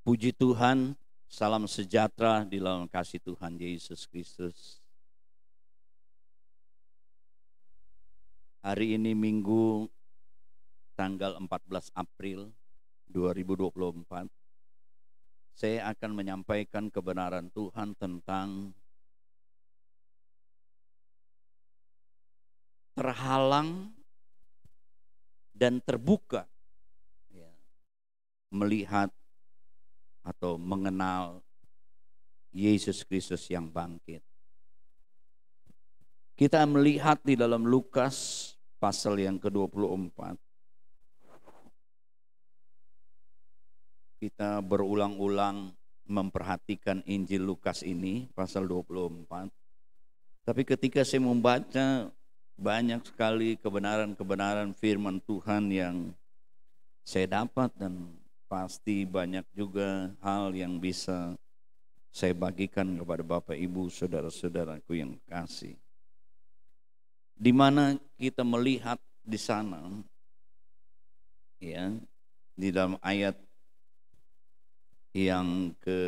Puji Tuhan, salam sejahtera di dalam kasih Tuhan Yesus Kristus. Hari ini Minggu tanggal 14 April 2024. Saya akan menyampaikan kebenaran Tuhan tentang terhalang dan terbuka, melihat atau mengenal Yesus Kristus yang bangkit. Kita melihat di dalam Lukas pasal yang ke-24. Kita berulang-ulang memperhatikan Injil Lukas ini, pasal 24. Tapi ketika saya membaca, banyak sekali kebenaran-kebenaran firman Tuhan yang saya dapat, dan pasti banyak juga hal yang bisa saya bagikan kepada Bapak Ibu saudara-saudaraku yang kasih. Di mana kita melihat di sana, ya, di dalam ayat yang ke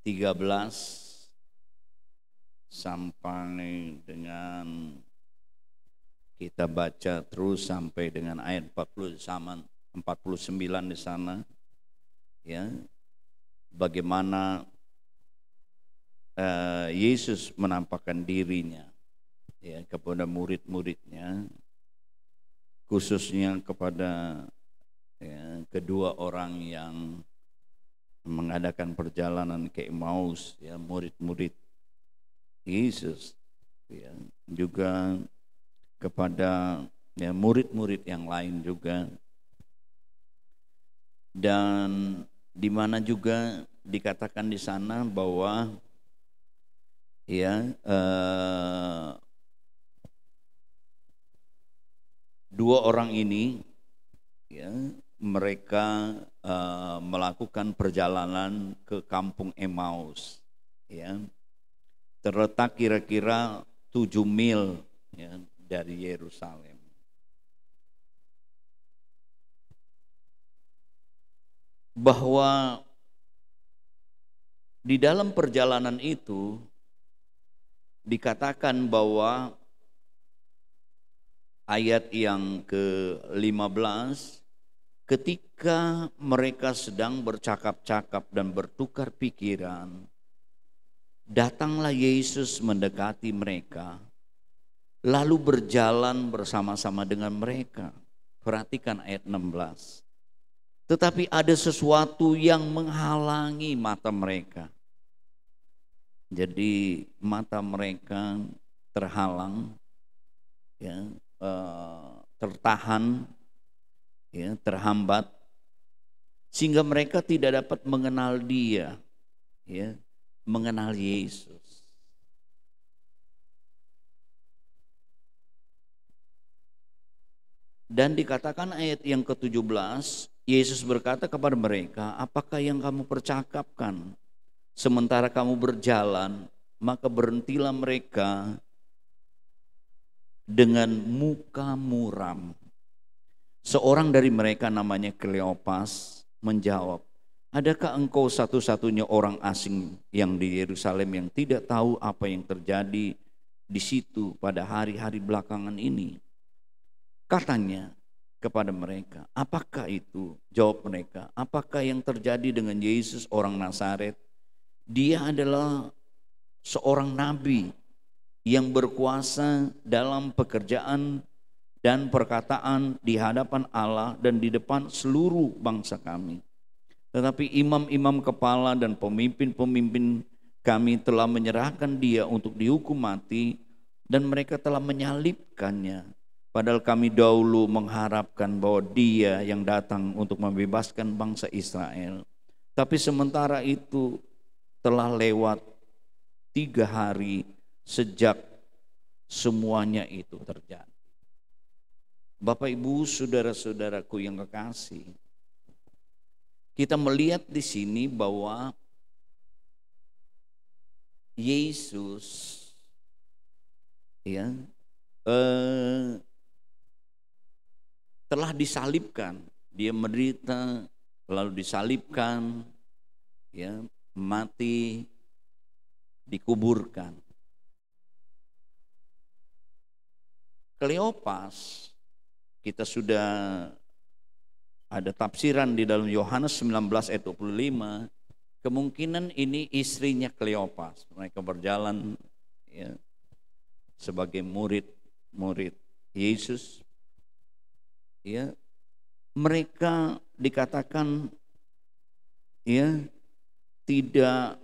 13 sampai dengan kita baca terus sampai dengan ayat 40 sama 49 di sana, ya, bagaimana Yesus menampakkan dirinya, ya, kepada murid-muridnya, khususnya kepada, ya, kedua orang yang mengadakan perjalanan ke Emmaus, ya, murid-murid Yesus, ya, juga kepada, ya, murid-murid yang lain juga, dan di mana juga dikatakan di sana bahwa, ya, dua orang ini, ya, mereka melakukan perjalanan ke kampung Emmaus, ya, terletak kira-kira 7 mil, ya, dari Yerusalem. Bahwa di dalam perjalanan itu dikatakan bahwa ayat yang ke-15, ketika mereka sedang bercakap-cakap dan bertukar pikiran, datanglah Yesus mendekati mereka, lalu berjalan bersama-sama dengan mereka. Perhatikan ayat 16. Tetapi ada sesuatu yang menghalangi mata mereka. Jadi mata mereka terhalang, ya, tertahan, ya, terhambat, sehingga mereka tidak dapat mengenal Dia, ya, mengenal Yesus. Dan dikatakan ayat yang ke-17, Yesus berkata kepada mereka, apakah yang kamu percakapkan sementara kamu berjalan? Maka berhentilah mereka dengan muka muram. Seorang dari mereka namanya Kleopas menjawab, adakah engkau satu-satunya orang asing yang di Yerusalem yang tidak tahu apa yang terjadi di situ pada hari-hari belakangan ini? Katanya kepada mereka, apakah itu? Jawab mereka, apakah yang terjadi dengan Yesus orang Nazaret? Dia adalah seorang nabi yang berkuasa dalam pekerjaan dan perkataan di hadapan Allah dan di depan seluruh bangsa kami. Tetapi imam-imam kepala dan pemimpin-pemimpin kami telah menyerahkan dia untuk dihukum mati, dan mereka telah menyalibkannya. Padahal kami dahulu mengharapkan bahwa dia yang datang untuk membebaskan bangsa Israel. Tapi sementara itu telah lewat 3 hari sejak semuanya itu terjadi. Bapak Ibu saudara-saudaraku yang kekasih, kita melihat di sini bahwa Yesus, ya, telah disalibkan, dia menderita, lalu disalibkan, ya, mati, dikuburkan. Kleopas, kita sudah ada tafsiran di dalam Yohanes 19 ayat 25, kemungkinan ini istrinya Kleopas. Mereka berjalan, ya, sebagai murid Yesus. Ya, mereka dikatakan, ya, tidak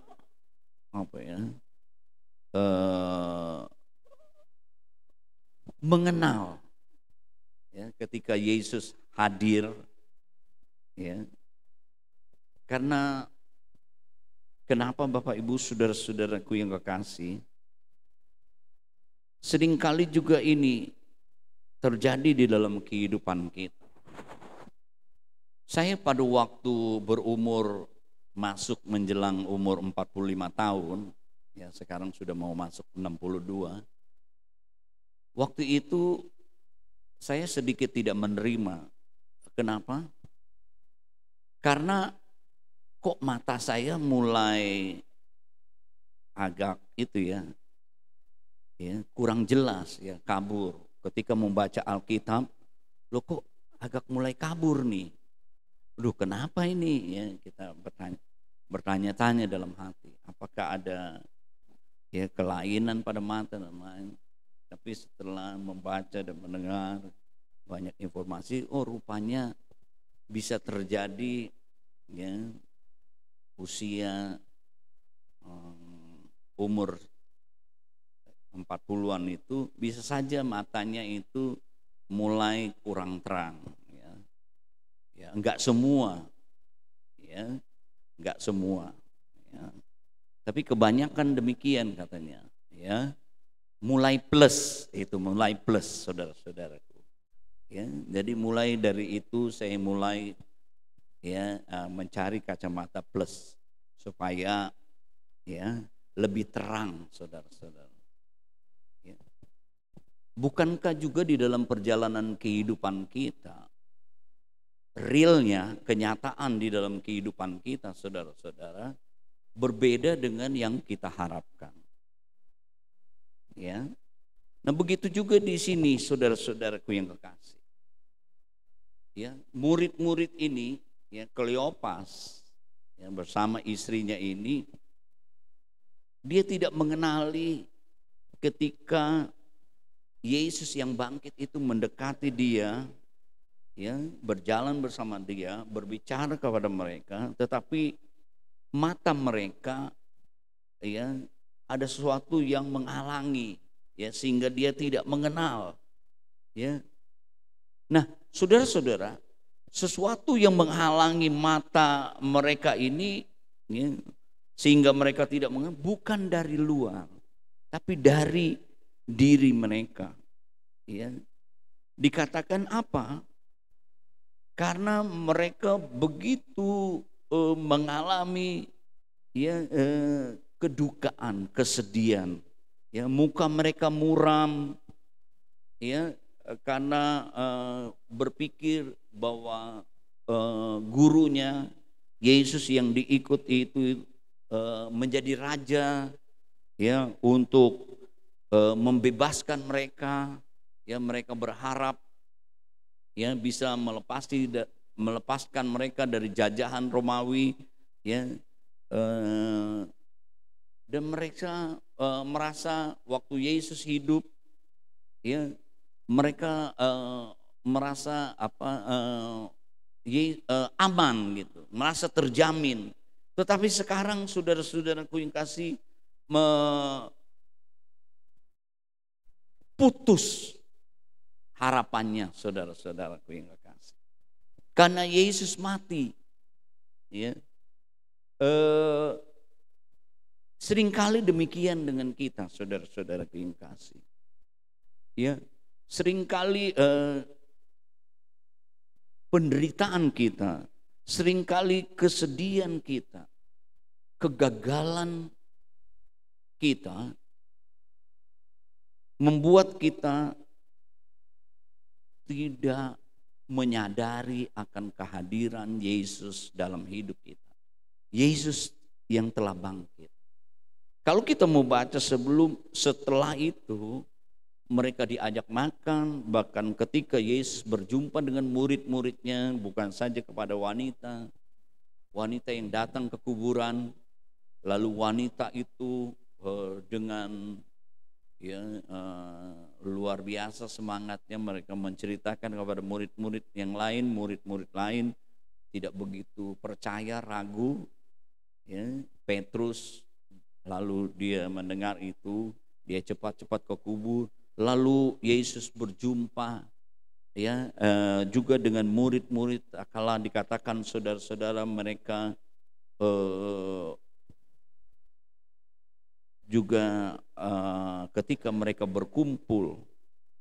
mengenal, ya, ketika Yesus hadir, ya. Karena kenapa Bapak Ibu saudara-saudaraku yang kekasih, seringkali juga ini terjadi di dalam kehidupan kita. Saya pada waktu berumur masuk menjelang umur 45 tahun, ya sekarang sudah mau masuk 62. Waktu itu saya sedikit tidak menerima. Kenapa? Karena kok mata saya mulai agak itu ya kurang jelas, ya, kabur. Ketika membaca Alkitab, loh kok agak mulai kabur nih. Loh kenapa ini? Ya, kita bertanya-tanya dalam hati, apakah ada, ya, kelainan pada mata dan lain. Tapi setelah membaca dan mendengar banyak informasi, oh rupanya bisa terjadi, ya, usia umur 40-an itu bisa saja matanya itu mulai kurang terang, ya. Ya, enggak semua, ya, enggak semua, ya. Tapi kebanyakan demikian katanya, ya. Mulai plus, saudara-saudaraku. Ya, jadi mulai dari itu saya mulai, ya, mencari kacamata plus supaya, ya, lebih terang, saudara-saudara. Ya. Bukankah juga di dalam perjalanan kehidupan kita, realnya, kenyataan di dalam kehidupan kita, saudara-saudara, berbeda dengan yang kita harapkan. Ya. Nah, begitu juga di sini saudara-saudaraku yang kekasih. Ya, murid-murid ini, ya, Kleopas, ya, bersama istrinya ini, dia tidak mengenali ketika Yesus yang bangkit itu mendekati dia, ya, berjalan bersama dia, berbicara kepada mereka, tetapi mata mereka, ya, ada sesuatu yang menghalangi, ya, sehingga dia tidak mengenal, ya. Nah, saudara-saudara, sesuatu yang menghalangi mata mereka ini, ya, sehingga mereka tidak mengenal, bukan dari luar, tapi dari diri mereka, ya. Dikatakan apa? Karena mereka begitu mengalami, ya, kedukaan, kesedihan, ya, muka mereka muram, ya, karena berpikir bahwa gurunya Yesus yang diikut itu menjadi raja, ya, untuk membebaskan mereka, ya, mereka berharap, ya, bisa melepaskan mereka dari jajahan Romawi, ya. Dan mereka merasa waktu Yesus hidup, ya, mereka merasa aman gitu, merasa terjamin. Tetapi sekarang saudara-saudaraku yang kasih, putus harapannya, saudara-saudaraku yang kekasih. Karena Yesus mati, ya. Seringkali demikian dengan kita, saudara-saudara yang kasih. Ya, seringkali penderitaan kita, seringkali kesedihan kita, kegagalan kita membuat kita tidak menyadari akan kehadiran Yesus dalam hidup kita. Yesus yang telah bangkit. Kalau kita mau baca setelah itu, mereka diajak makan, bahkan ketika Yesus berjumpa dengan murid-muridnya, bukan saja kepada wanita yang datang ke kuburan, lalu wanita itu dengan luar biasa semangatnya mereka menceritakan kepada murid-murid yang lain, murid-murid lain tidak begitu percaya, ragu. Petrus lalu dia mendengar itu, dia cepat-cepat ke kubur. Lalu Yesus berjumpa juga dengan murid-murid, kala dikatakan saudara-saudara mereka juga ketika mereka berkumpul.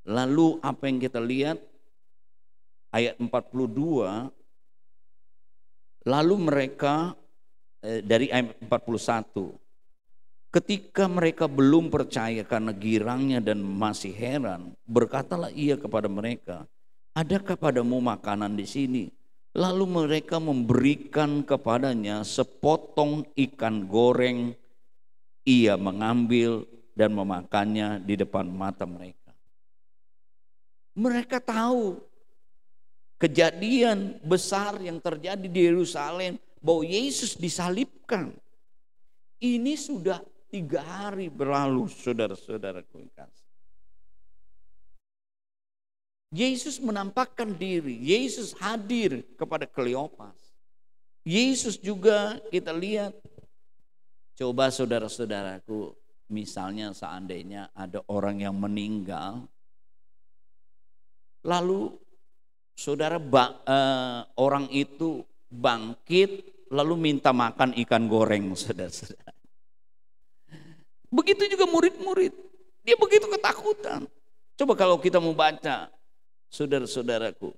Lalu apa yang kita lihat ayat 42, lalu mereka dari ayat 41, ketika mereka belum percaya karena girangnya dan masih heran, berkatalah ia kepada mereka, adakah padamu makanan di sini? Lalu mereka memberikan kepadanya sepotong ikan goreng. Ia mengambil dan memakannya di depan mata mereka. Mereka tahu kejadian besar yang terjadi di Yerusalem, bahwa Yesus disalibkan. Ini sudah 3 hari berlalu, saudara-saudaraku yang kasih. Yesus menampakkan diri, Yesus hadir kepada Kleopas. Yesus juga kita lihat, coba saudara-saudaraku, misalnya seandainya ada orang yang meninggal, lalu orang itu bangkit, lalu minta makan ikan goreng, saudara-saudara. Begitu juga murid-murid, dia begitu ketakutan. Coba kalau kita mau baca, saudara-saudaraku,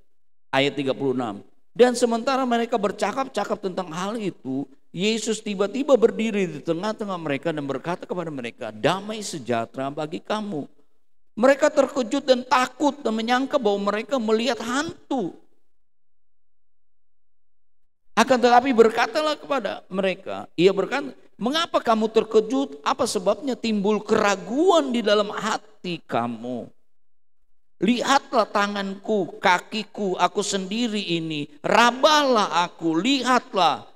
ayat 36. Dan sementara mereka bercakap-cakap tentang hal itu, Yesus tiba-tiba berdiri di tengah-tengah mereka dan berkata kepada mereka, damai sejahtera bagi kamu. Mereka terkejut dan takut dan menyangka bahwa mereka melihat hantu. Akan tetapi berkatalah kepada mereka, ia berkata, mengapa kamu terkejut? Apa sebabnya timbul keraguan di dalam hati kamu? Lihatlah tanganku, kakiku, aku sendiri ini. Rabalah aku, lihatlah.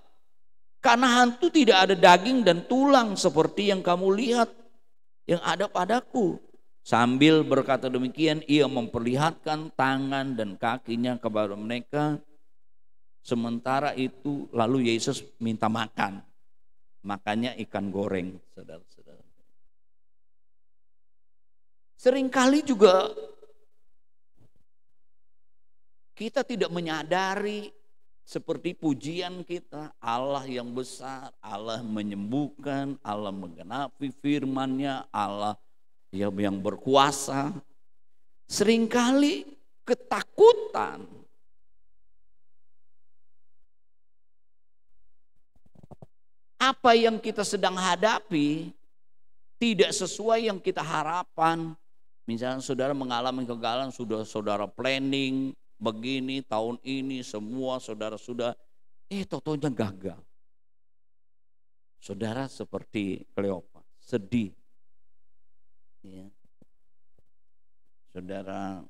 Karena hantu tidak ada daging dan tulang seperti yang kamu lihat yang ada padaku. Sambil berkata demikian, ia memperlihatkan tangan dan kakinya kepada mereka. Sementara itu lalu Yesus minta makan. Makannya ikan goreng, saudara-saudara. Seringkali juga kita tidak menyadari seperti pujian kita, Allah yang besar, Allah menyembuhkan, Allah menggenapi firman-Nya, Allah yang berkuasa. Seringkali ketakutan apa yang kita sedang hadapi tidak sesuai yang kita harapkan. Misalnya saudara mengalami kegagalan, sudah saudara planning begini tahun ini, semua saudara sudah, totonya gagal. Saudara seperti Kleopas, sedih. Ya. Saudara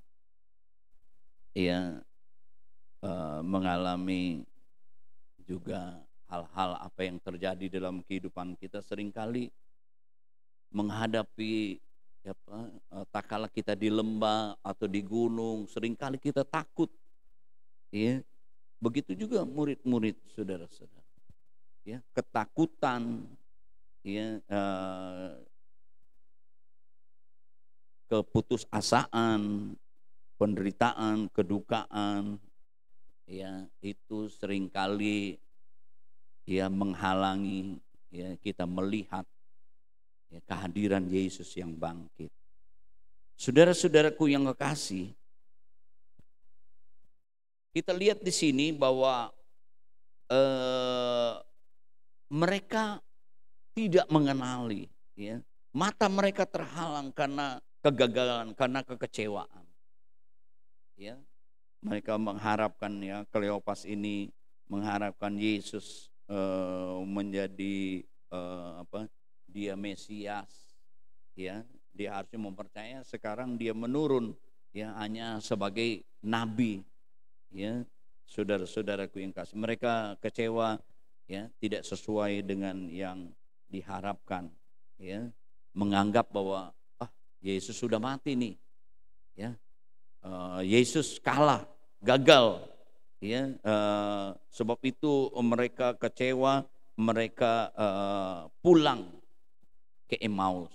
mengalami juga hal-hal apa yang terjadi dalam kehidupan kita, seringkali menghadapi tak kala kita di lembah atau di gunung, seringkali kita takut. Ya. Begitu juga murid-murid saudara-saudara. Ya, ketakutan, ya, keputusasaan, penderitaan, kedukaan, ya, itu seringkali ya menghalangi ya kita melihat ya, kehadiran Yesus yang bangkit. Saudara-saudaraku yang kekasih, kita lihat di sini bahwa mereka tidak mengenali, ya, mata mereka terhalang karena kegagalan, karena kekecewaan. Ya, Mereka mengharapkan, ya, Kleopas ini mengharapkan Yesus menjadi dia Mesias, ya. Dia harusnya mempercaya, sekarang dia menurun, ya, hanya sebagai nabi, ya. Saudara-saudaraku yang kasih, mereka kecewa, ya, tidak sesuai dengan yang diharapkan, ya. Menganggap bahwa Yesus sudah mati nih, ya. Yesus kalah, gagal, ya. Sebab itu mereka kecewa, mereka pulang ke Emmaus,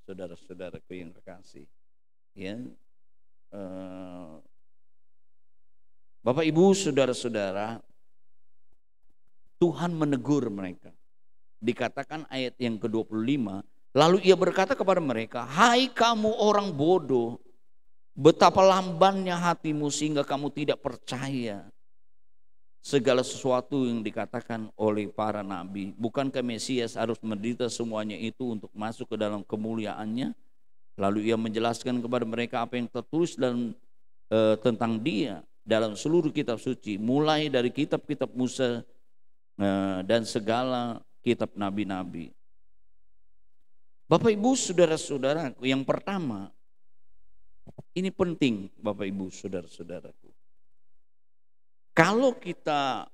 saudara-saudaraku yang kekasih, ya. Bapak Ibu, saudara-saudara, Tuhan menegur mereka. Dikatakan ayat yang ke-25, lalu ia berkata kepada mereka, hai kamu orang bodoh, betapa lambannya hatimu sehingga kamu tidak percaya segala sesuatu yang dikatakan oleh para nabi. Bukankah Mesias harus menderita semuanya itu untuk masuk ke dalam kemuliaannya? Lalu ia menjelaskan kepada mereka apa yang tertulis tentang dia dalam seluruh kitab suci, mulai dari kitab-kitab Musa dan segala kitab nabi-nabi. Bapak Ibu, saudara-saudara, yang pertama, ini penting Bapak Ibu, saudara-saudaraku. Kalau kita,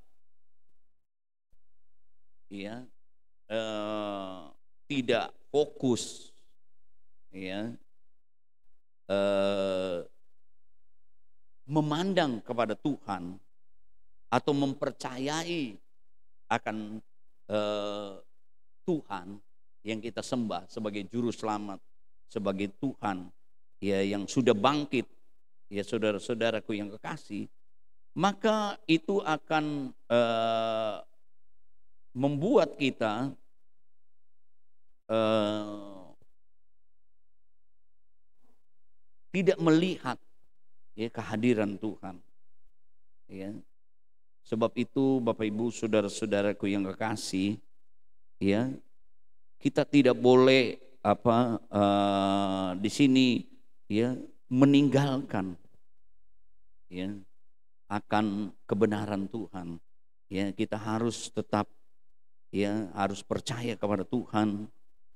ya, tidak fokus, ya, memandang kepada Tuhan atau mempercayai akan Tuhan yang kita sembah sebagai juru selamat, sebagai Tuhan, ya, yang sudah bangkit, ya, saudara-saudaraku yang kekasih, maka itu akan membuat kita tidak melihat, ya, kehadiran Tuhan, ya. Sebab itu Bapak Ibu, saudara-saudaraku yang kekasih, ya, kita tidak boleh di sini, ya, meninggalkan, ya, akan kebenaran Tuhan, ya. Kita harus tetap, ya, harus percaya kepada Tuhan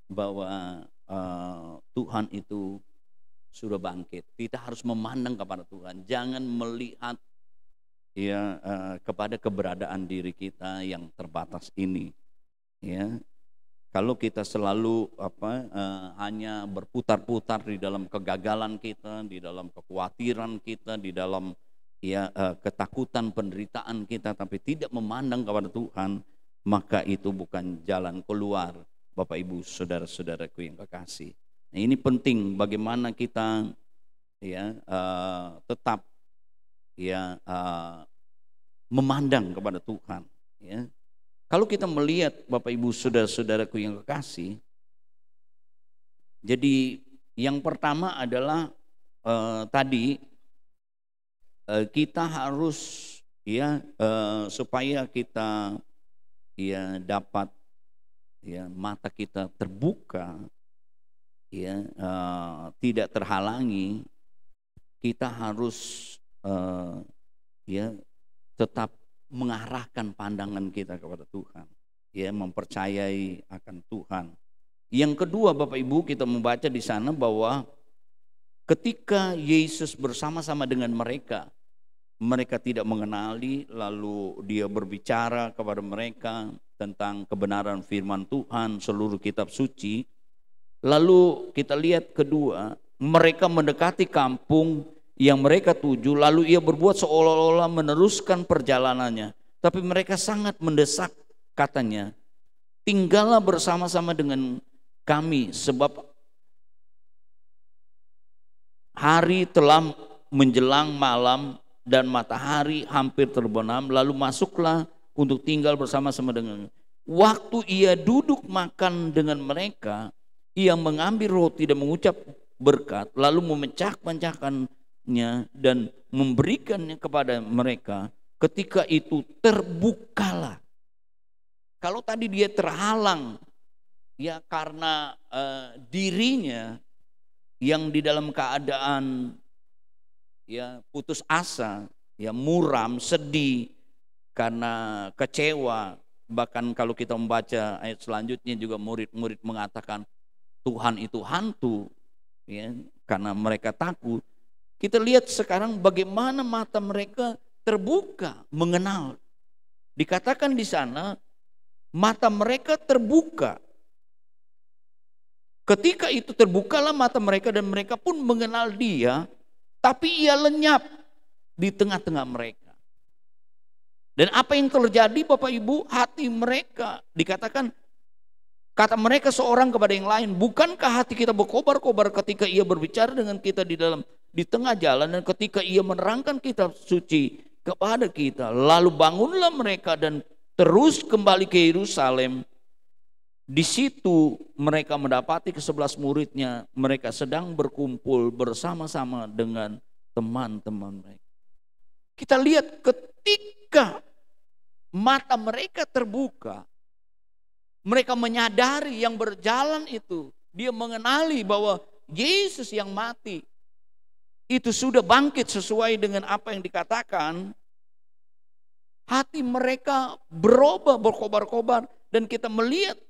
bahwa Tuhan itu sudah bangkit. Kita harus memandang kepada Tuhan, jangan melihat, ya, kepada keberadaan diri kita yang terbatas ini, ya. Kalau kita selalu hanya berputar-putar di dalam kegagalan kita, di dalam kekhawatiran kita, di dalam, ya, ketakutan, penderitaan kita, tapi tidak memandang kepada Tuhan, maka itu bukan jalan keluar, Bapak Ibu, saudara-saudaraku yang kekasih. Nah, ini penting bagaimana kita, ya, tetap, ya, memandang kepada Tuhan, ya. Kalau kita melihat Bapak Ibu, saudara-saudaraku yang kekasih, jadi yang pertama adalah tadi kita harus, ya, supaya kita, ya, dapat, ya, mata kita terbuka, ya, tidak terhalangi, kita harus ya, tetap mengarahkan pandangan kita kepada Tuhan, ya, mempercayai akan Tuhan. Yang kedua, Bapak Ibu, kita membaca di sana bahwa ketika Yesus bersama-sama dengan mereka tidak mengenali, lalu dia berbicara kepada mereka tentang kebenaran firman Tuhan, seluruh kitab suci. Lalu kita lihat kedua, mereka mendekati kampung yang mereka tuju, lalu ia berbuat seolah-olah meneruskan perjalanannya. Tapi mereka sangat mendesak, katanya, tinggallah bersama-sama dengan kami, sebab hari telah menjelang malam dan matahari hampir terbenam. Lalu masuklah untuk tinggal bersama-sama dengan. Waktu ia duduk makan dengan mereka, ia mengambil roti dan mengucap berkat, lalu memecah-pecahkannya dan memberikannya kepada mereka. Ketika itu terbukalah. Kalau tadi dia terhalang, ya, karena dirinya yang di dalam keadaan, ya, putus asa, ya muram, sedih karena kecewa. Bahkan kalau kita membaca ayat selanjutnya juga murid-murid mengatakan Tuhan itu hantu, ya, karena mereka takut. Kita lihat sekarang bagaimana mata mereka terbuka mengenal. Dikatakan di sana mata mereka terbuka. Ketika itu terbukalah mata mereka dan mereka pun mengenal Dia, tapi Ia lenyap di tengah-tengah mereka. Dan apa yang terjadi Bapak Ibu? Hati mereka dikatakan, kata mereka seorang kepada yang lain, bukankah hati kita berkobar-kobar ketika Ia berbicara dengan kita di tengah jalan dan ketika Ia menerangkan kitab suci kepada kita. Lalu bangunlah mereka dan terus kembali ke Yerusalem. Di situ mereka mendapati ke-11 muridnya, mereka sedang berkumpul bersama-sama dengan teman-teman mereka. Kita lihat ketika mata mereka terbuka, mereka menyadari yang berjalan itu, dia mengenali bahwa Yesus yang mati itu sudah bangkit sesuai dengan apa yang dikatakan. Hati mereka berubah, berkobar-kobar, dan kita melihat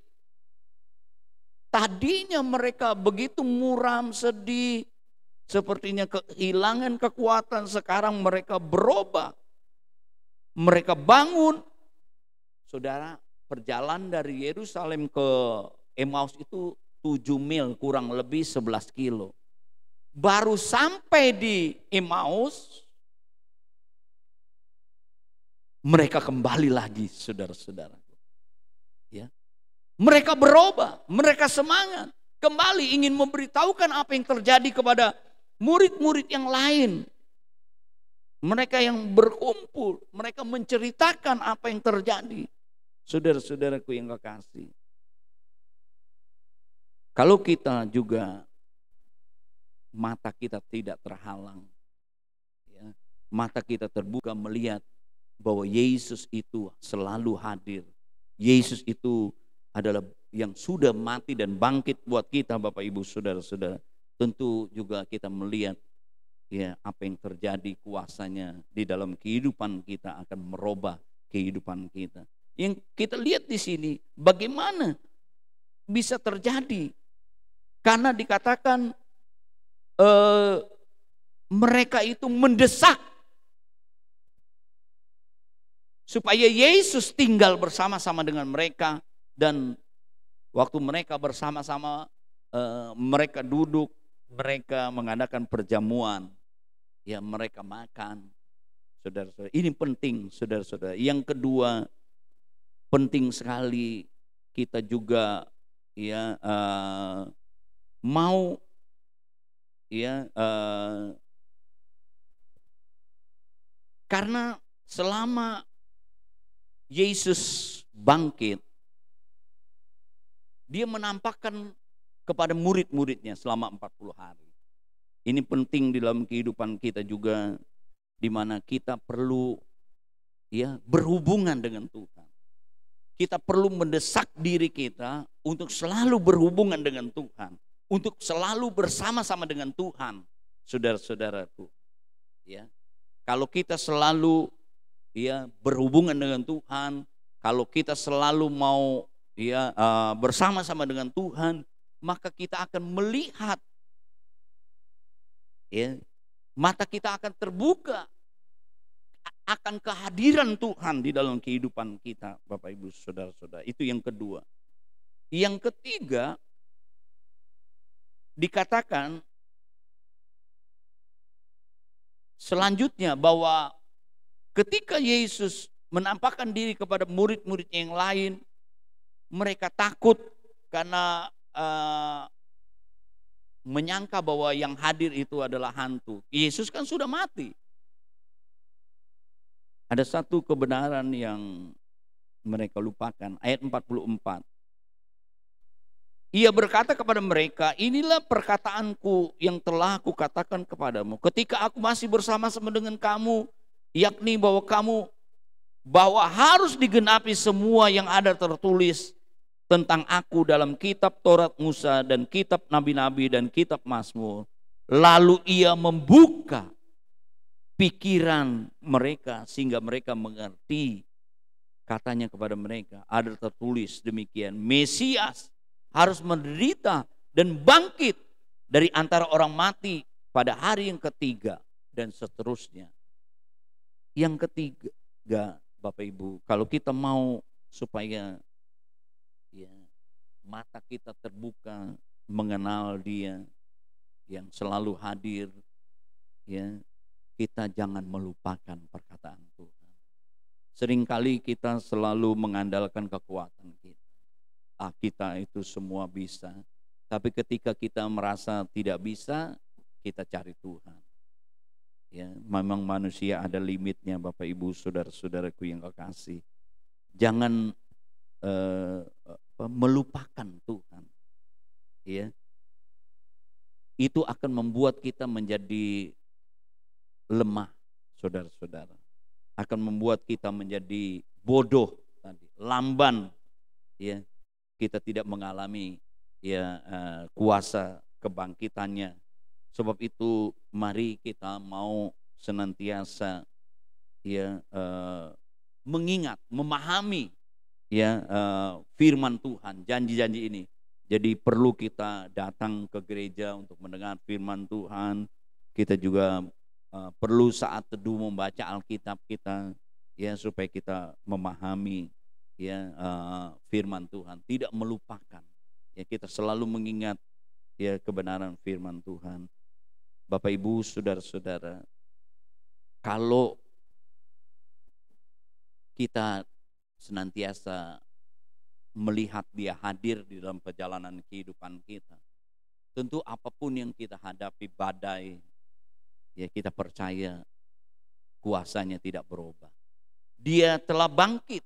tadinya mereka begitu muram, sedih, sepertinya kehilangan kekuatan. Sekarang mereka berubah, mereka bangun. Saudara, perjalanan dari Yerusalem ke Emmaus itu 7 mil, kurang lebih 11 kilo. Baru sampai di Emmaus, mereka kembali lagi, saudara-saudara. Ya. Mereka berubah, mereka semangat, kembali ingin memberitahukan apa yang terjadi kepada murid-murid yang lain. Mereka yang berkumpul, mereka menceritakan apa yang terjadi. Saudara-saudaraku yang kekasih, kalau kita juga mata kita tidak terhalang, ya, mata kita terbuka melihat bahwa Yesus itu selalu hadir. Yesus itu adalah yang sudah mati dan bangkit buat kita, Bapak Ibu Saudara-saudara. Tentu juga kita melihat, ya, apa yang terjadi, kuasanya di dalam kehidupan kita akan merubah kehidupan kita. Yang kita lihat di sini bagaimana bisa terjadi, karena dikatakan mereka itu mendesak supaya Yesus tinggal bersama-sama dengan mereka. Dan waktu mereka bersama-sama, mereka duduk, mereka mengadakan perjamuan, ya, mereka makan. Saudara-saudara, ini penting, saudara-saudara. Yang kedua, penting sekali kita juga, ya, mau, ya, karena selama Yesus bangkit, Dia menampakkan kepada murid-muridnya selama 40 hari. Ini penting di dalam kehidupan kita juga, di mana kita perlu, ya, berhubungan dengan Tuhan. Kita perlu mendesak diri kita untuk selalu berhubungan dengan Tuhan, untuk selalu bersama-sama dengan Tuhan, saudara-saudaraku. Ya, kalau kita selalu, ya, berhubungan dengan Tuhan, kalau kita selalu mau, ya, bersama-sama dengan Tuhan, maka kita akan melihat, ya, mata kita akan terbuka akan kehadiran Tuhan di dalam kehidupan kita, Bapak Ibu Saudara-saudara. Itu yang kedua. Yang ketiga, dikatakan selanjutnya bahwa ketika Yesus menampakkan diri kepada murid-muridnya yang lain, mereka takut karena menyangka bahwa yang hadir itu adalah hantu. Yesus kan sudah mati. Ada satu kebenaran yang mereka lupakan, ayat 44. Ia berkata kepada mereka, inilah perkataanku yang telah aku katakan kepadamu ketika aku masih bersama-sama dengan kamu, yakni bahwa harus digenapi semua yang ada tertulis tentang aku dalam kitab Taurat Musa dan kitab Nabi-Nabi dan kitab Mazmur. Lalu ia membuka pikiran mereka sehingga mereka mengerti. Katanya kepada mereka, ada tertulis demikian, Mesias harus menderita dan bangkit dari antara orang mati pada hari yang ketiga, dan seterusnya. Yang ketiga, Bapak Ibu, kalau kita mau supaya ya, mata kita terbuka mengenal Dia yang selalu hadir, ya, kita jangan melupakan perkataan Tuhan. Seringkali kita selalu mengandalkan kekuatan kita. Kita itu semua bisa. Tapi ketika kita merasa tidak bisa, kita cari Tuhan. Ya, memang manusia ada limitnya, Bapak Ibu, saudara-saudaraku yang kekasih. Jangan melupakan Tuhan. Ya. Itu akan membuat kita menjadi lemah, saudara-saudara. Akan membuat kita menjadi bodoh tadi, lamban, ya. Kita tidak mengalami ya kuasa kebangkitannya. Sebab itu mari kita mau senantiasa ya mengingat, memahami ya firman Tuhan, janji-janji ini. Jadi perlu kita datang ke gereja untuk mendengar firman Tuhan. Kita juga perlu saat teduh membaca Alkitab kita ya, supaya kita memahami ya firman Tuhan, tidak melupakan ya, kita selalu mengingat ya kebenaran firman Tuhan. Bapak Ibu, saudara-saudara, kalau kita senantiasa melihat Dia hadir di dalam perjalanan kehidupan kita, tentu apapun yang kita hadapi, badai, ya kita percaya kuasanya tidak berubah. Dia telah bangkit.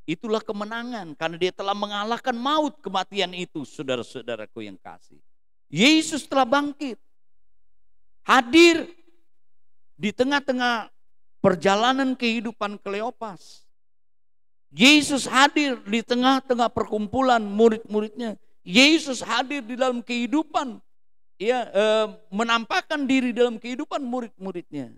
Itulah kemenangan, karena Dia telah mengalahkan maut, kematian itu, saudara-saudaraku yang kasih. Yesus telah bangkit. Hadir di tengah-tengah perjalanan kehidupan Kleopas. Yesus hadir di tengah-tengah perkumpulan murid-muridnya. Yesus hadir di dalam kehidupan, ya, menampakkan diri dalam kehidupan murid-muridnya.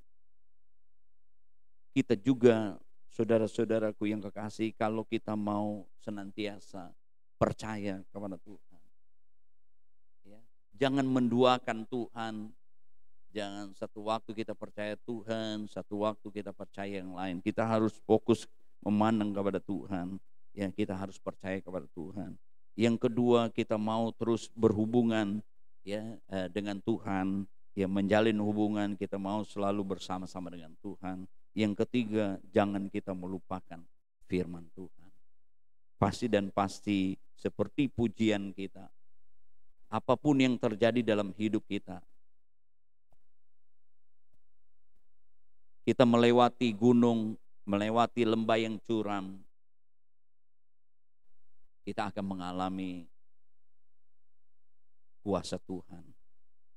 Kita juga, saudara-saudaraku yang kekasih, kalau kita mau senantiasa percaya kepada Tuhan, ya, jangan menduakan Tuhan. Jangan satu waktu kita percaya Tuhan, satu waktu kita percaya yang lain. Kita harus fokus memandang kepada Tuhan. Ya, kita harus percaya kepada Tuhan. Yang kedua, kita mau terus berhubungan ya dengan Tuhan, ya, menjalin hubungan, kita mau selalu bersama-sama dengan Tuhan. Yang ketiga, jangan kita melupakan firman Tuhan. Pasti dan pasti seperti pujian kita, apapun yang terjadi dalam hidup kita, kita melewati gunung, melewati lembah yang curam, kita akan mengalami kuasa Tuhan,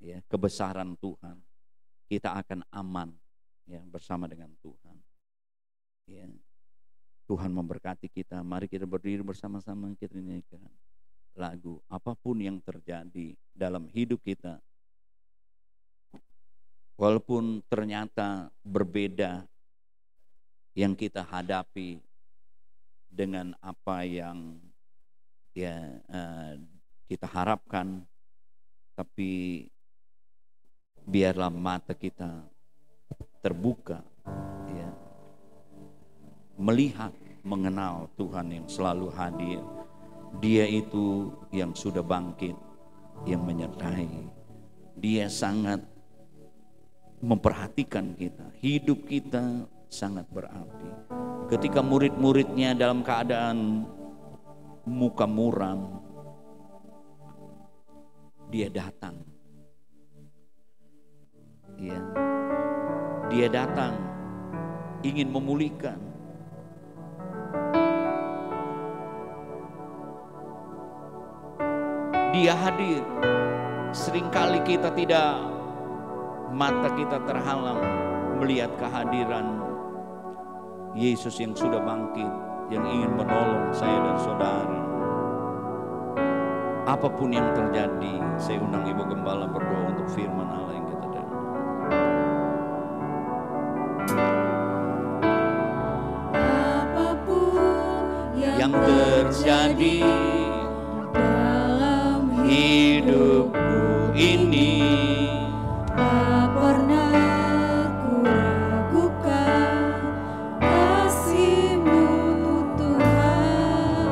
ya, kebesaran Tuhan. Kita akan aman ya bersama dengan Tuhan. Ya. Tuhan memberkati kita. Mari kita berdiri bersama-sama, kita nyanyikan lagu apapun yang terjadi dalam hidup kita. Walaupun ternyata berbeda yang kita hadapi dengan apa yang ya kita harapkan, tapi biarlah mata kita terbuka, ya, melihat, mengenal Tuhan yang selalu hadir. Dia itu yang sudah bangkit, yang menyertai. Dia sangat memperhatikan kita, hidup kita sangat berarti. Ketika murid-muridnya dalam keadaan muka muram, Dia datang. Ya. Dia datang ingin memulihkan. Dia hadir. Seringkali kita tidak, mata kita terhalang melihat kehadiran Yesus yang sudah bangkit, yang ingin menolong saya dan saudara. Apapun yang terjadi, saya undang Ibu Gembala berdoa untuk firman Allah yang kita dengar. yang terjadi dalam hidupku ini. Tak pernah ku ragukan kasih-Mu Tuhan.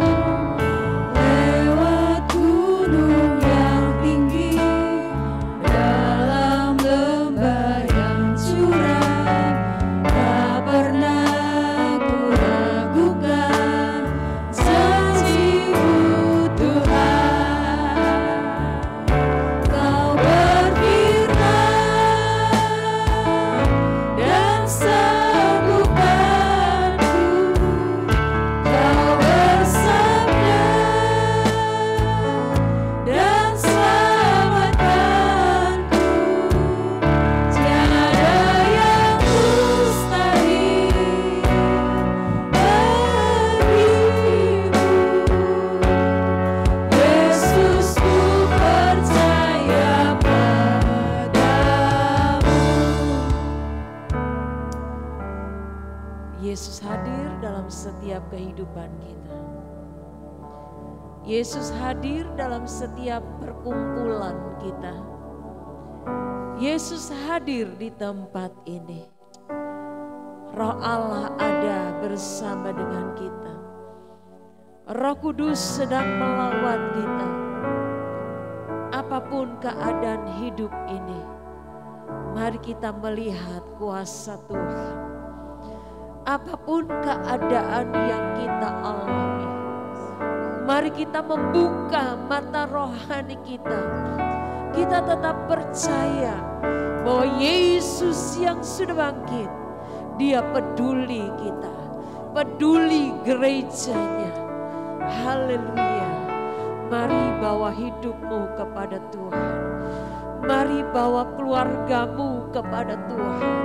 Lewat gunung yang tinggi, dalam lembah yang curam, tak pernah ku ragukan janji-Mu Tuhan. Kau berfirman dan sembuhkanku, Kau bersabda dan selamatkanku. Tiada yang mustahil bagimu. Yesus, ku percaya padamu. Yesus hadir dalam setiap kehidupan kita. Yesus hadir dalam setiap perkumpulan kita. Yesus hadir di tempat ini. Roh Allah ada bersama dengan kita. Roh Kudus sedang melawat kita. Apapun keadaan hidup ini, mari kita melihat kuasa Tuhan. Apapun keadaan yang kita alami, mari kita membuka mata rohani kita. Kita tetap percaya bahwa Yesus yang sudah bangkit, Dia peduli kita, peduli gerejanya. Haleluya. Mari bawa hidupmu kepada Tuhan. Mari bawa keluargamu kepada Tuhan.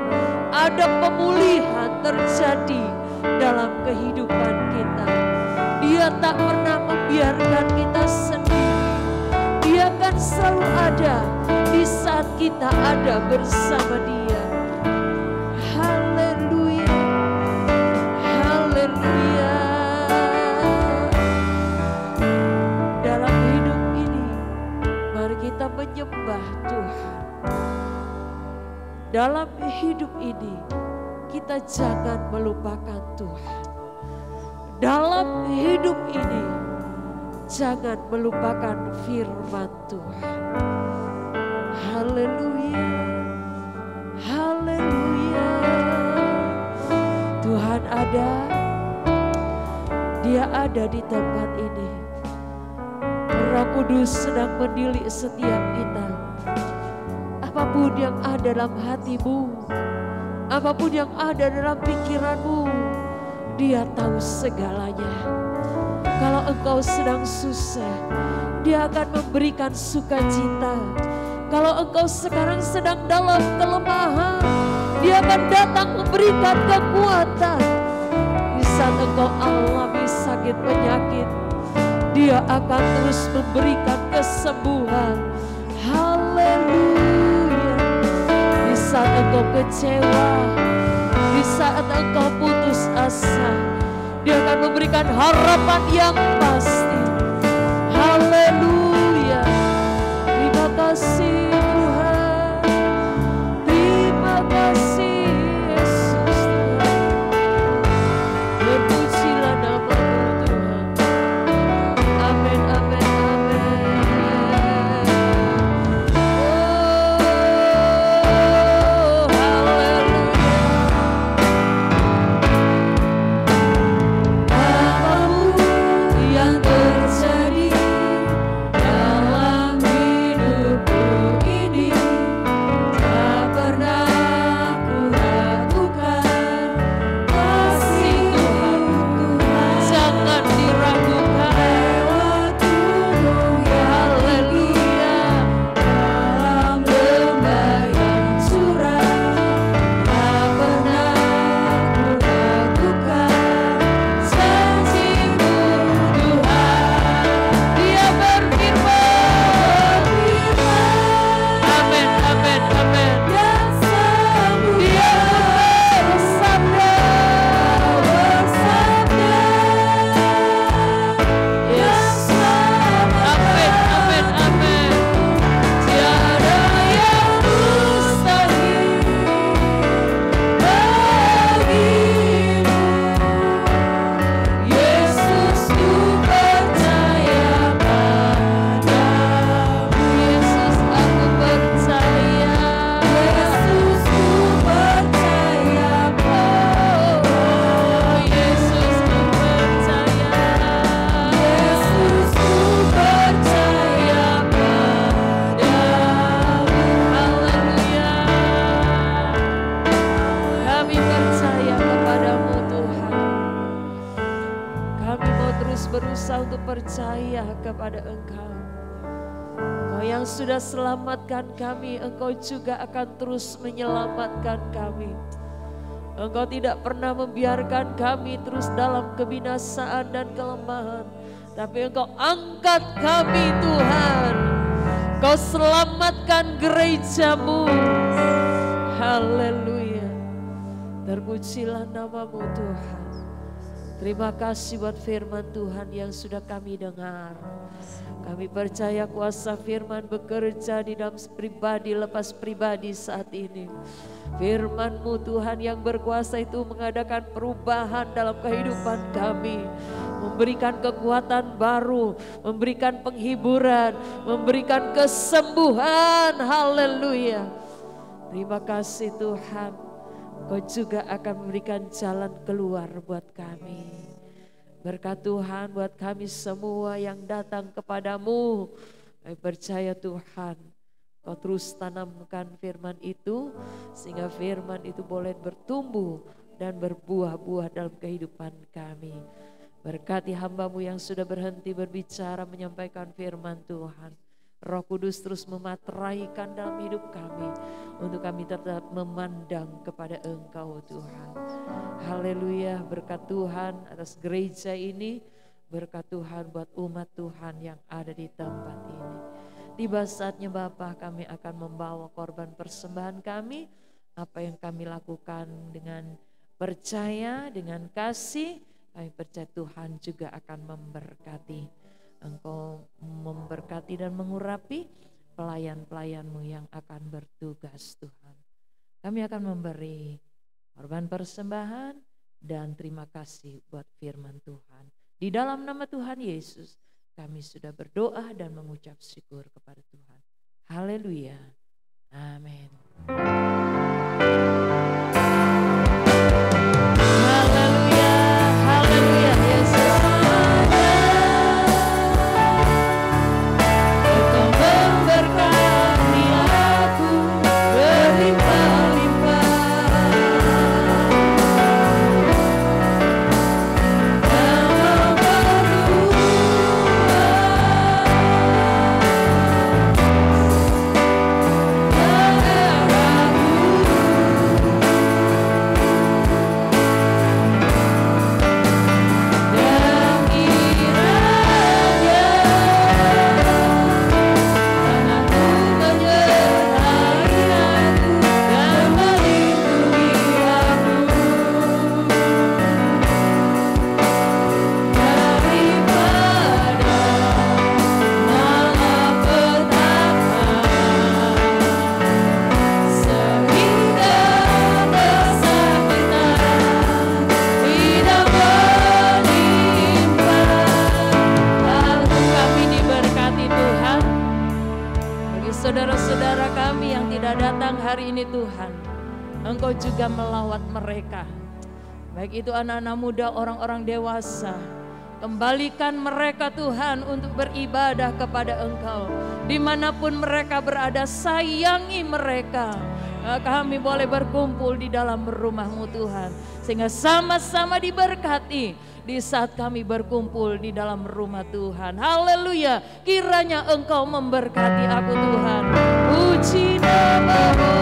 Ada pemulihan terjadi dalam kehidupan kita. Dia tak pernah membiarkan kita sendiri. Dia akan selalu ada di saat kita ada bersama Dia. Haleluya. Haleluya. Dalam hidup ini, mari kita menyembah Tuhan. Dalam hidup ini, kita jangan melupakan Tuhan. Dalam hidup ini, jangan melupakan firman Tuhan. Haleluya. Haleluya. Tuhan ada. Dia ada di tempat ini. Roh Kudus sedang mendidik setiap kita. Apapun yang ada dalam hatimu, apapun yang ada dalam pikiranmu, Dia tahu segalanya. Kalau engkau sedang susah, Dia akan memberikan sukacita. Kalau engkau sekarang sedang dalam kelemahan, Dia akan datang memberikan kekuatan. Di saat engkau alami sakit penyakit, Dia akan terus memberikan kesembuhan. Haleluya. Di saat engkau kecewa, di saat engkau putus asa, Dia akan memberikan harapan yang pasti. Haleluya. Terima kasih Tuhan. Terima kasih Yesus Tuhan. Berpujilah nama-Mu Tuhan. Amin, amin, amin. Oh, haleluya. Apapun yang berusaha untuk percaya kepada Engkau. Engkau yang sudah selamatkan kami, Engkau juga akan terus menyelamatkan kami. Engkau tidak pernah membiarkan kami terus dalam kebinasaan dan kelemahan, tapi Engkau angkat kami Tuhan. Engkau selamatkan gereja-Mu. Haleluya. Terpujilah nama-Mu Tuhan. Terima kasih buat firman Tuhan yang sudah kami dengar. Kami percaya kuasa firman bekerja di dalam pribadi lepas pribadi saat ini. Firman-Mu Tuhan yang berkuasa itu mengadakan perubahan dalam kehidupan kami. Memberikan kekuatan baru, memberikan penghiburan, memberikan kesembuhan. Haleluya. Terima kasih Tuhan. Kau juga akan memberikan jalan keluar buat kami. Berkat Tuhan buat kami semua yang datang kepadamu. Kami percaya Tuhan, Kau terus tanamkan firman itu, sehingga firman itu boleh bertumbuh dan berbuah-buah dalam kehidupan kami. Berkati hamba-Mu yang sudah berhenti berbicara menyampaikan firman Tuhan. Roh Kudus terus memateraikan dalam hidup kami, untuk kami tetap memandang kepada Engkau Tuhan. Haleluya, berkat Tuhan atas gereja ini, berkat Tuhan buat umat Tuhan yang ada di tempat ini. Tiba saatnya Bapa, kami akan membawa korban persembahan kami, apa yang kami lakukan dengan percaya, dengan kasih, kami percaya Tuhan juga akan memberkati. Engkau memberkati dan mengurapi pelayan-pelayan-Mu yang akan bertugas Tuhan. Kami akan memberi korban persembahan dan terima kasih buat firman Tuhan. Di dalam nama Tuhan Yesus kami sudah berdoa dan mengucap syukur kepada Tuhan. Haleluya. Amin. Haleluya. Haleluya Yesus. Saudara-saudara kami yang tidak datang hari ini Tuhan, Engkau juga melawat mereka. Baik itu anak-anak muda, orang-orang dewasa. Kembalikan mereka Tuhan untuk beribadah kepada Engkau. Dimanapun mereka berada, sayangi mereka. Kami boleh berkumpul di dalam rumah-Mu Tuhan. Sehingga sama-sama diberkati di saat kami berkumpul di dalam rumah Tuhan. Haleluya. Kiranya Engkau memberkati aku Tuhan. Puji nama-Mu.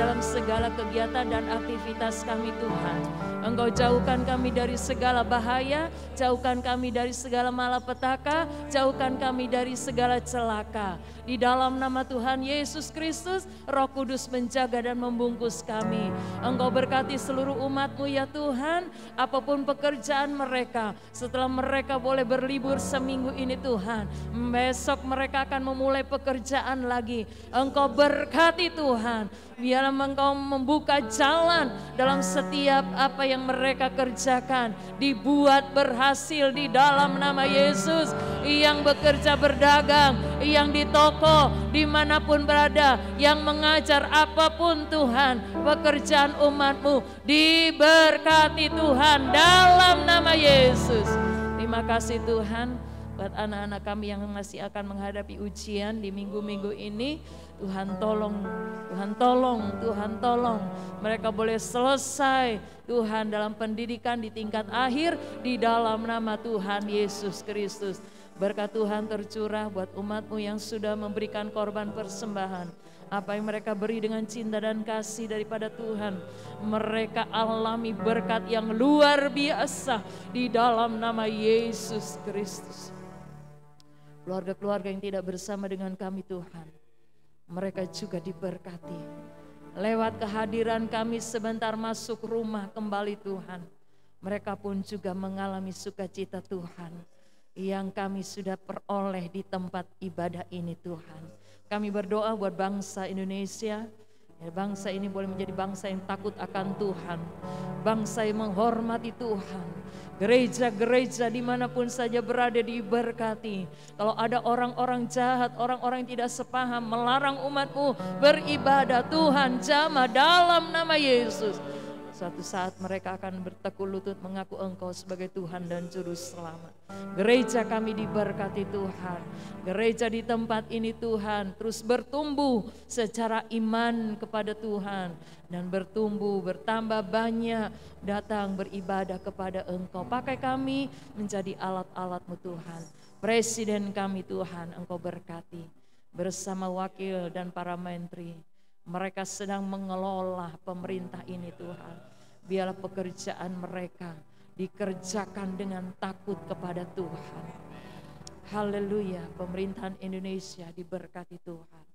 dalam segala kegiatan dan aktivitas kami Tuhan. Engkau jauhkan kami dari segala bahaya, jauhkan kami dari segala malapetaka, jauhkan kami dari segala celaka. Di dalam nama Tuhan Yesus Kristus, Roh Kudus menjaga dan membungkus kami. Engkau berkati seluruh umat-Mu ya Tuhan, apapun pekerjaan mereka, setelah mereka boleh berlibur seminggu ini Tuhan, besok mereka akan memulai pekerjaan lagi. Engkau berkati Tuhan, biarlah Engkau membuka jalan dalam setiap apa yang mereka kerjakan, dibuat berhasil di dalam nama Yesus. Yang bekerja berdagang, yang di toko, dimanapun berada, yang mengajar apapun Tuhan, pekerjaan umat-Mu diberkati Tuhan dalam nama Yesus. Terima kasih Tuhan buat anak-anak kami yang masih akan menghadapi ujian di minggu-minggu ini. Tuhan tolong, Tuhan tolong, Tuhan tolong. Mereka boleh selesai Tuhan dalam pendidikan di tingkat akhir di dalam nama Tuhan Yesus Kristus. Berkat Tuhan tercurah buat umat-Mu yang sudah memberikan korban persembahan. Apa yang mereka beri dengan cinta dan kasih daripada Tuhan, mereka alami berkat yang luar biasa di dalam nama Yesus Kristus. Keluarga-keluarga yang tidak bersama dengan kami Tuhan, mereka juga diberkati. Lewat kehadiran kami sebentar masuk rumah kembali Tuhan, mereka pun juga mengalami sukacita Tuhan yang kami sudah peroleh di tempat ibadah ini Tuhan. Kami berdoa buat bangsa Indonesia, ya, bangsa ini boleh menjadi bangsa yang takut akan Tuhan, bangsa yang menghormati Tuhan. Gereja-gereja dimanapun saja berada diberkati. Kalau ada orang-orang jahat, orang-orang yang tidak sepaham melarang umat-Mu beribadah, Tuhan jamah dalam nama Yesus. Suatu saat mereka akan bertekuk lutut mengaku Engkau sebagai Tuhan dan Juru Selamat. Gereja kami diberkati Tuhan. Gereja di tempat ini Tuhan terus bertumbuh secara iman kepada Tuhan. Dan bertumbuh, bertambah banyak datang beribadah kepada Engkau. Pakai kami menjadi alat-alat-Mu Tuhan. Presiden kami Tuhan Engkau berkati. Bersama wakil dan para menteri. Mereka sedang mengelola pemerintah ini Tuhan. Biarlah pekerjaan mereka dikerjakan dengan takut kepada Tuhan. Haleluya, pemerintahan Indonesia diberkati Tuhan.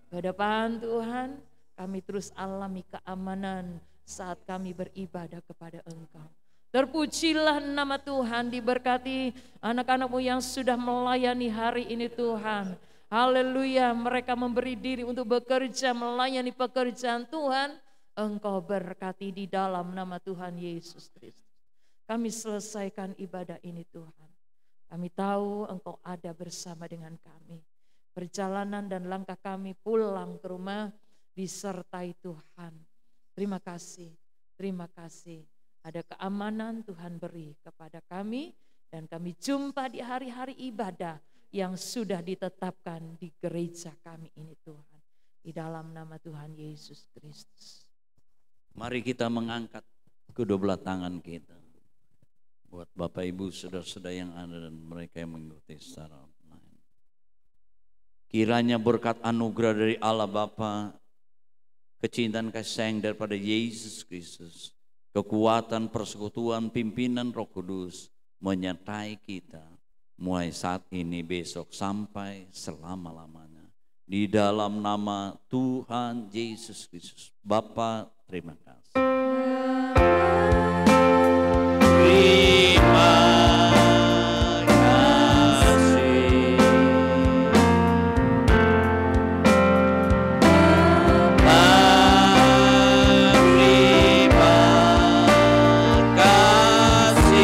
Ke depan Tuhan, kami terus alami keamanan saat kami beribadah kepada Engkau. Terpujilah nama Tuhan, diberkati anak-anak-Mu yang sudah melayani hari ini Tuhan. Haleluya, mereka memberi diri untuk bekerja, melayani pekerjaan Tuhan. Engkau berkati di dalam nama Tuhan Yesus Kristus. Kami selesaikan ibadah ini Tuhan. Kami tahu Engkau ada bersama dengan kami. Perjalanan dan langkah kami pulang ke rumah disertai Tuhan. Terima kasih, terima kasih. Ada keamanan Tuhan beri kepada kami. Dan kami jumpa di hari-hari ibadah yang sudah ditetapkan di gereja kami ini Tuhan. Di dalam nama Tuhan Yesus Kristus. Mari kita mengangkat kedua belah tangan kita. Buat Bapak Ibu saudara-saudara yang ada dan mereka yang mengikuti secara online. Kiranya berkat anugerah dari Allah Bapa, kecintaan kasih sayang daripada Yesus Kristus, kekuatan persekutuan pimpinan Roh Kudus menyertai kita mulai saat ini, besok, sampai selama-lamanya. Di dalam nama Tuhan Yesus Kristus. Bapa, terima kasih. Terima kasih. Bapa, terima kasih.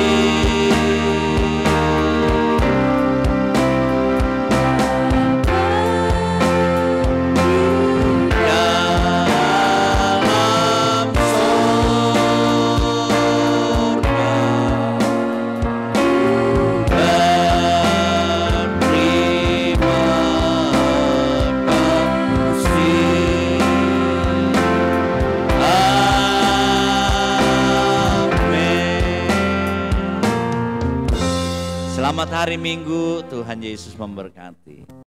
Selamat hari Minggu, Tuhan Yesus memberkati.